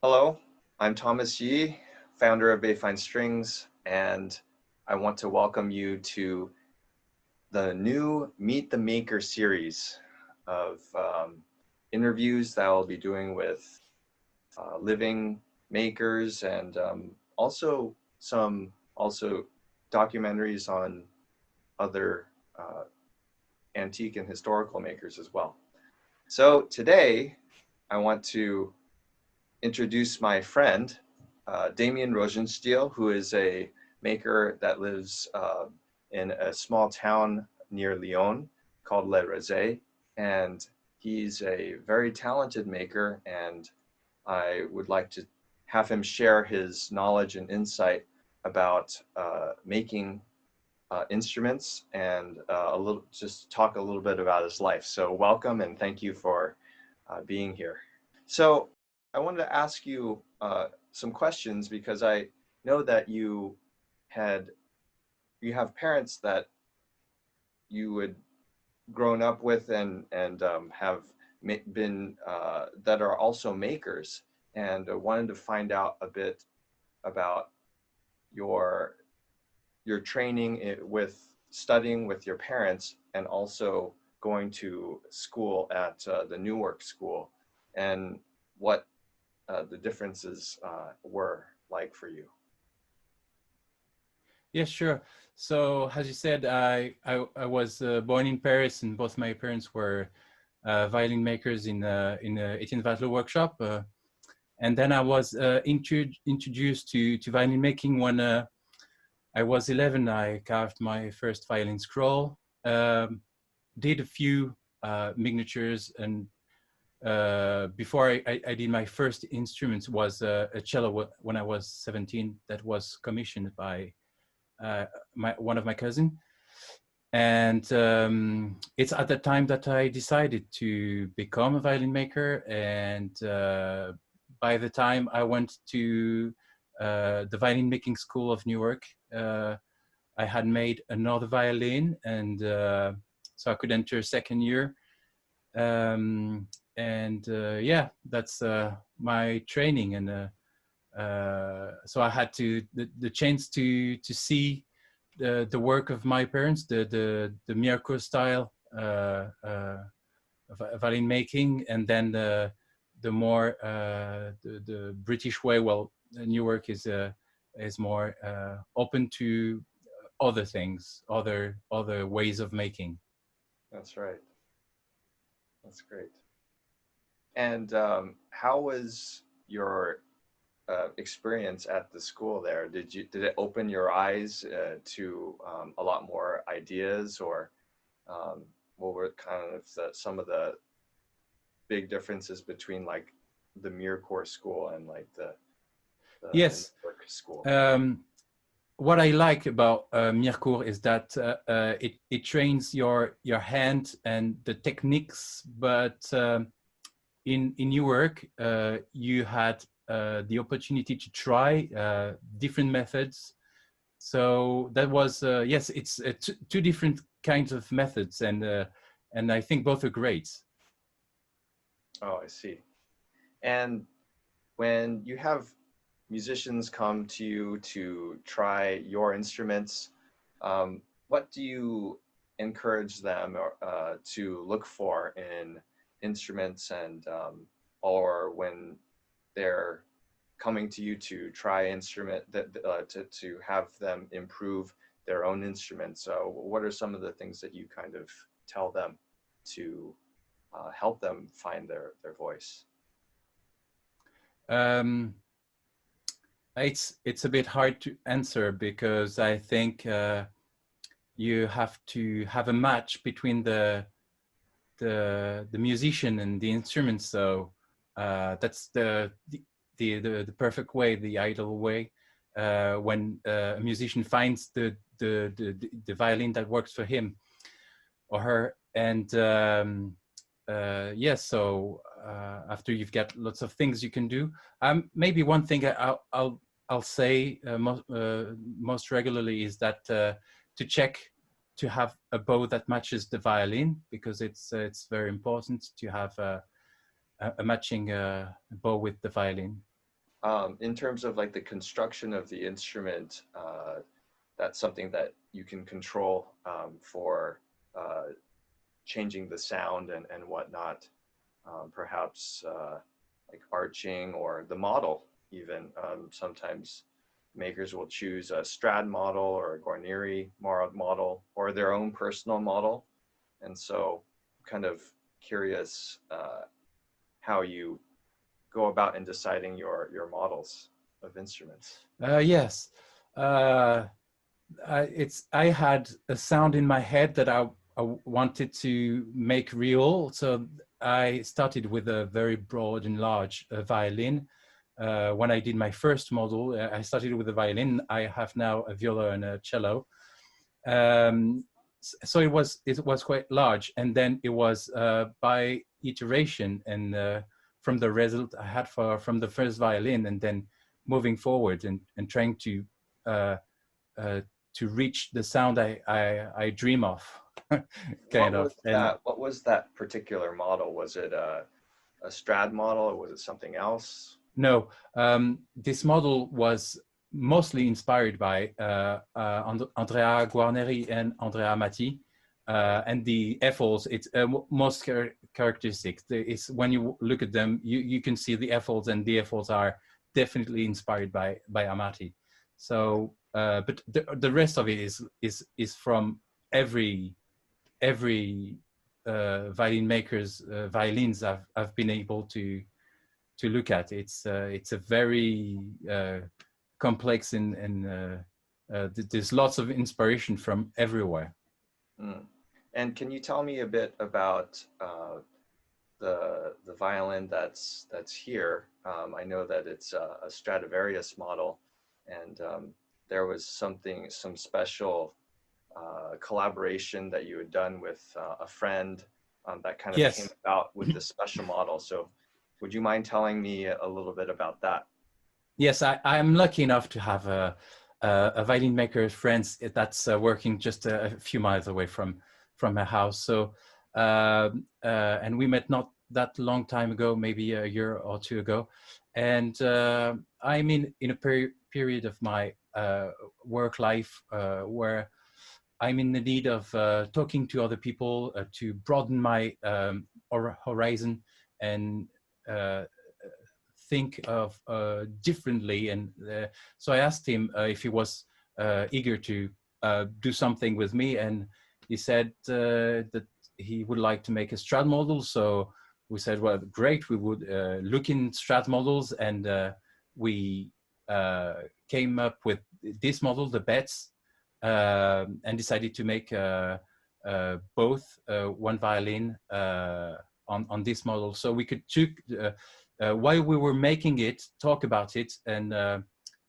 Hello, I'm Thomas Yi, founder of Bay Fine Strings, and I want to welcome you to the new Meet the Maker series of interviews that I'll be doing with living makers and also some documentaries on other antique and historical makers as well. So today I want to introduce my friend, Damien Rosenstiel, who is a maker that lives in a small town near Lyon called Le Rosé. And he's a very talented maker, and I would like to have him share his knowledge and insight about making instruments and just talk a little bit about his life. So welcome and thank you for being here. So I wanted to ask you some questions because I know that you have parents that you would grown up with and have been that are also makers, and wanted to find out a bit about your training with studying with your parents and also going to school at the Newark School, and what the differences were like for you. Yeah, sure. So as you said, I was born in Paris, and both my parents were violin makers in Etienne Vatelot workshop. And then I was introduced to violin making when I was 11. I carved my first violin scroll, did a few miniatures, and before I did my first instrument was a cello when I was 17 that was commissioned by one of my cousins. And it's at that time that I decided to become a violin maker. And by the time I went to the violin making school of Newark, I had made another violin, and so I could enter second year. Yeah, that's my training. And so I had the chance to see the work of my parents, the Mirecourt style violin making, and then the more the British way. Well, Newark is more open to other things, other ways of making. That's right. That's great. And how was your experience at the school there? Did it open your eyes to a lot more ideas, or what were kind of some of the big differences between like the Mirecourt school and like the Yes. Newark school? What I like about Mirecourt is that it trains your hand and the techniques, but in Newark you had the opportunity to try different methods. So that was yes, it's two different kinds of methods, and I think both are great. Oh, I see. And when you have musicians come to you to try your instruments, what do you encourage them to look for in instruments, and or when they're coming to you to try instrument to have them improve their own instruments? So what are some of the things that you kind of tell them to help them find their voice? It's a bit hard to answer because I think you have to have a match between the musician and the instrument. So that's the perfect way, the ideal way, when a musician finds the violin that works for him or her. And yes, so after you've got lots of things you can do, maybe one thing I'll say most regularly is that to check to have a bow that matches the violin, because it's very important to have a matching bow with the violin. In terms of like the construction of the instrument, that's something that you can control for changing the sound and whatnot. Perhaps like arching or the model even. Sometimes makers will choose a Strad model or a Guarneri model or their own personal model. And so I'm kind of curious how you go about in deciding your models of instruments. Yes. Uh, I had a sound in my head that I wanted to make real. So I started with a very broad and large violin. When I did my first model, I started with a violin. I have now a viola and a cello. So it was quite large, and then it was by iteration and from the result I had from the first violin, and then moving forward and trying uh, to reach the sound I dream of, kind of. And What was that particular model? Was it a Strad model or was it something else? no, this model was mostly inspired by Andrea Guarneri and Andrea Amati. And the F-holes, it's most characteristic. It's when you look at them, you can see the F-holes, and the F-holes are definitely inspired by Amati. So, but the rest of it is from every violin maker's violins I've been able to look at. It's a very complex and there's lots of inspiration from everywhere. Mm. And can you tell me a bit about the violin that's here? I know that it's a Stradivarius model, and there was some special collaboration that you had done with a friend that kind of came Yes. about with this special model. So, would you mind telling me a little bit about that? Yes, I'm lucky enough to have a violin maker friends that's working just a few miles away from my house. So, and we met not that long time ago, maybe a year or two ago. And I'm in a period of my work life where I'm in the need of talking to other people to broaden my horizon and think of differently. And so I asked him if he was eager to do something with me, and he said that he would like to make a Strad model. So we said, well, great, we would look in Strad models, and we came up with this model, the Bets, and decided to make both one violin on this model. So we could while we were making it, talk about it, and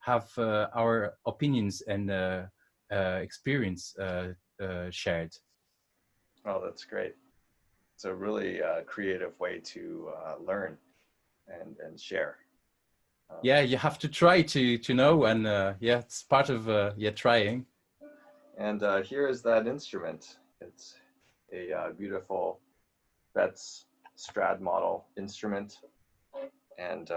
have our opinions and experience shared. Oh, that's great. It's a really creative way to learn and share. Yeah, you have to try to know, and yeah, it's part of yeah, trying. And here is that instrument. It's a beautiful Betz Strad model instrument, and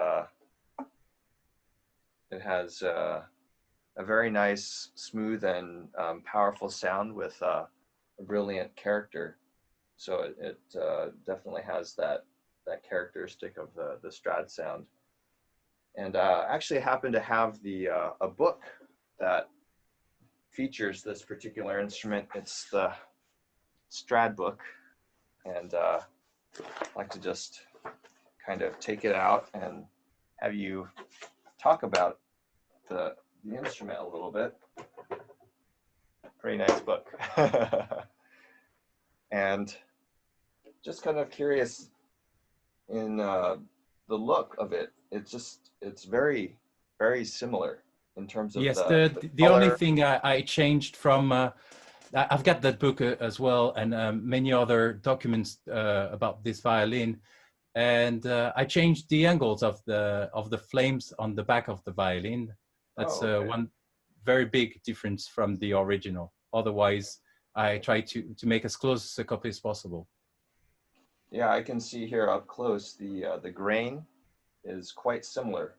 it has a very nice, smooth, and powerful sound with a brilliant character. So it definitely has that characteristic of the Strad sound. And actually, I happen to have the a book that features this particular instrument. It's the Strad book, and I'd like to just kind of take it out and have you talk about the instrument a little bit. Pretty nice book. And just kind of curious in the look of it. It's very similar in terms of Yes, the the only color. thing I changed from I've got that book as well, and many other documents about this violin, and I changed the angles of the flames on the back of the violin. That's Oh, okay. one very big difference from the original. Otherwise, I try to make as close a copy as possible. Yeah, I can see here up close the grain is quite similar,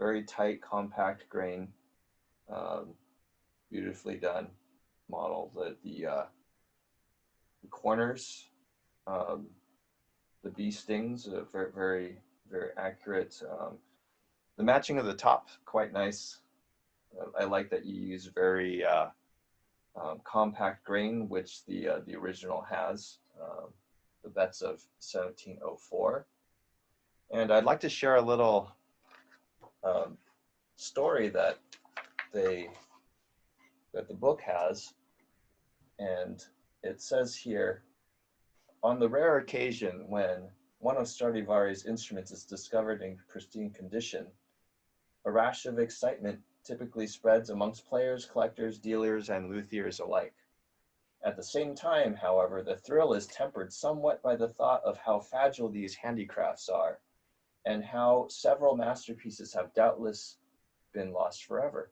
very tight, compact grain, beautifully done model. The corners, the bee stings, very, very, very accurate. The matching of the top, quite nice. I like that you use very compact grain, which the original has, the Betts of 1704. And I'd like to share a little story that the book has, and it says here, on the rare occasion when one of Stradivari's instruments is discovered in pristine condition, a rash of excitement typically spreads amongst players, collectors, dealers, and luthiers alike. At the same time, however, the thrill is tempered somewhat by the thought of how fragile these handicrafts are, and how several masterpieces have doubtless been lost forever.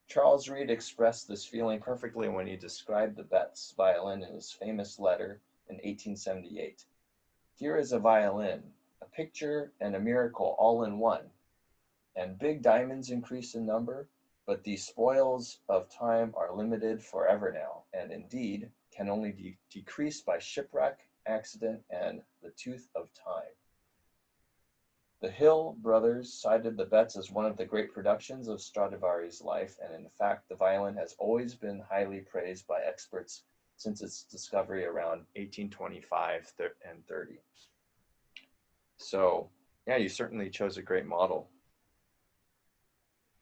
Charles Reed expressed this feeling perfectly when he described the Betts violin in his famous letter in 1878. Here is a violin, a picture and a miracle all in one, and big diamonds increase in number, but these spoils of time are limited forever now, and indeed can only decrease by shipwreck, accident, and the tooth of time. The Hill brothers cited the Betts as one of the great productions of Stradivari's life, and in fact, the violin has always been highly praised by experts since its discovery around 1825 and 30. So, yeah, you certainly chose a great model.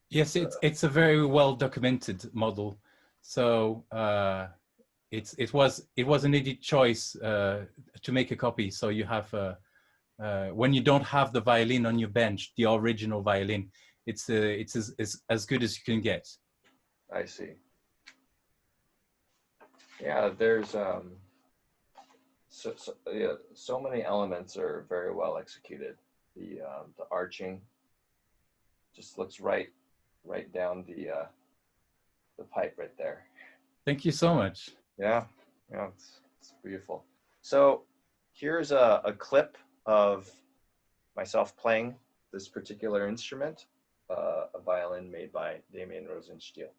Yes, it's a very well documented model. So it was an easy choice to make a copy. So you have when you don't have the violin on your bench, the original violin, it's as good as you can get. I see. Yeah, there's so many elements are very well executed. The arching just looks right down the pipe right there. Thank you so much. Yeah, it's beautiful. So here's a clip of myself playing this particular instrument, a violin made by Damien Rosenstiel.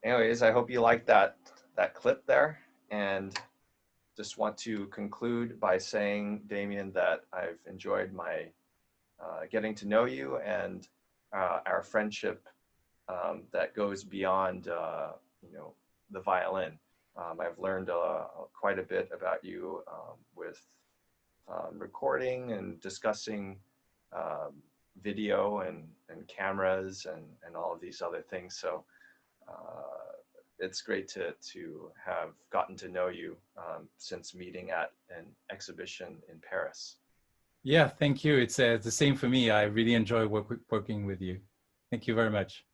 Anyways, I hope you liked that clip there, and just want to conclude by saying, Damien, that I've enjoyed my getting to know you and our friendship that goes beyond the violin. I've learned quite a bit about you with recording and discussing video and cameras and all of these other things. So it's great to have gotten to know you since meeting at an exhibition in Paris. Yeah, thank you. It's the same for me. I really enjoy working with you. Thank you very much.